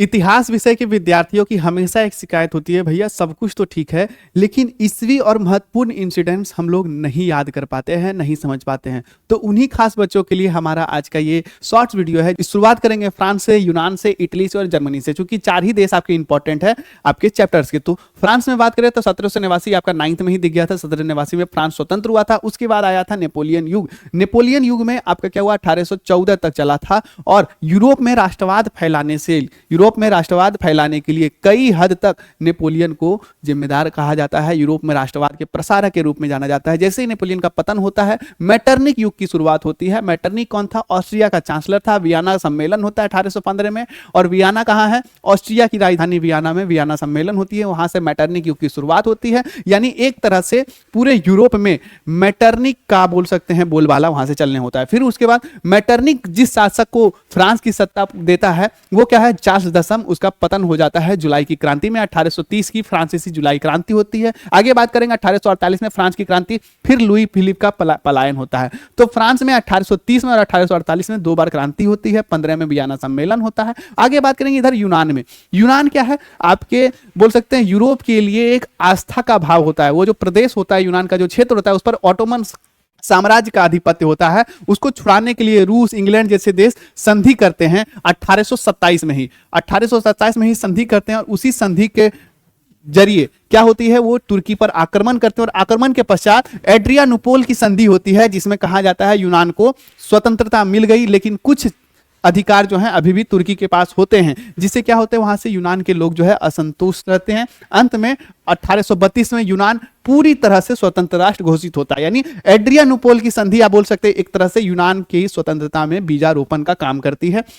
इतिहास विषय के विद्यार्थियों की हमेशा एक शिकायत होती है, भैया सब कुछ तो ठीक है लेकिन ईस्वी और महत्वपूर्ण इंसिडेंट्स हम लोग नहीं याद कर पाते हैं, नहीं समझ पाते हैं। तो उन्हीं खास बच्चों के लिए हमारा आज का ये शॉर्ट्स वीडियो है। शुरुआत करेंगे फ्रांस से, यूनान से, इटली से और जर्मनी से, क्योंकि चार ही देश आपके इंपॉर्टेंट है आपके चैप्टर्स के। तो फ्रांस में बात करें तो 1789 आपका 9th में ही दिख गया था। 1789 में फ्रांस स्वतंत्र हुआ था। उसके बाद आया था नेपोलियन युग। नेपोलियन युग में आपका क्या हुआ, 1814 तक चला था और यूरोप में राष्ट्रवाद फैलाने के लिए कई हद तक नेपोलियन को जिम्मेदार कहा जाता है। यूरोप में राष्ट्रवाद के प्रसारक के रूप में जाना जाता है। जैसे ही नेपोलियन का पतन होता है, मैटरनिक युग की शुरुआत होती है। मैटरनिक कौन था? ऑस्ट्रिया का चांसलर था। वियना सम्मेलन होता है 1815 में, और वियना कहाँ है? ऑस्ट्रिया की राजधानी वियना में वियना सम्मेलन होती है। वहां से मैटरनिक युग की शुरुआत होती है। यानी एक तरह से पूरे यूरोप में मैटरनिक का बोल सकते हैं बोलबाला वहां से चलने होता है। फिर उसके बाद मैटरनिक जिस शासक को फ्रांस की सत्ता देता है वो क्या है? चार्ल्स दशम। उसका पतन हो जाता है जुलाई की क्रांति में। 1830 की फ्रांसीसी जुलाई क्रांति होती है। आगे बात करेंगे 1848 में फ्रांस की क्रांति। फिर लुई फिलिप का पलायन होता है। तो फ्रांस में 1830 में और 1848 में दो बार क्रांति होती है। 15 में वियना सम्मेलन होता है। आगे बात करेंगे इधर यूनान में। यूनान क्या है? आपके बोल सकते हैं यूरोप के लिए एक आस्था का भाव होता है। वो जो प्रदेश होता है, यूनान का जो क्षेत्र होता है, उस पर ऑटोमन साम्राज्य का आधिपत्य होता है। उसको छुड़ाने के लिए रूस, इंग्लैंड जैसे देश संधि करते हैं 1827 में ही। 1827 में ही संधि करते हैं और उसी संधि के जरिए क्या होती है, वो तुर्की पर आक्रमण करते हैं। और आक्रमण के पश्चात एड्रियानोपोल की संधि होती है, जिसमें कहा जाता है यूनान को स्वतंत्रता मिल गई, लेकिन कुछ अधिकार जो है अभी भी तुर्की के पास होते हैं, जिससे क्या होते हैं वहां से यूनान के लोग जो है असंतुष्ट रहते हैं। अंत में 1832 में यूनान पूरी तरह से स्वतंत्र राष्ट्र घोषित होता है। यानी एड्रियानोपोल की संधि आप बोल सकते हैं एक तरह से यूनान की स्वतंत्रता में बीजारोपण का काम करती है।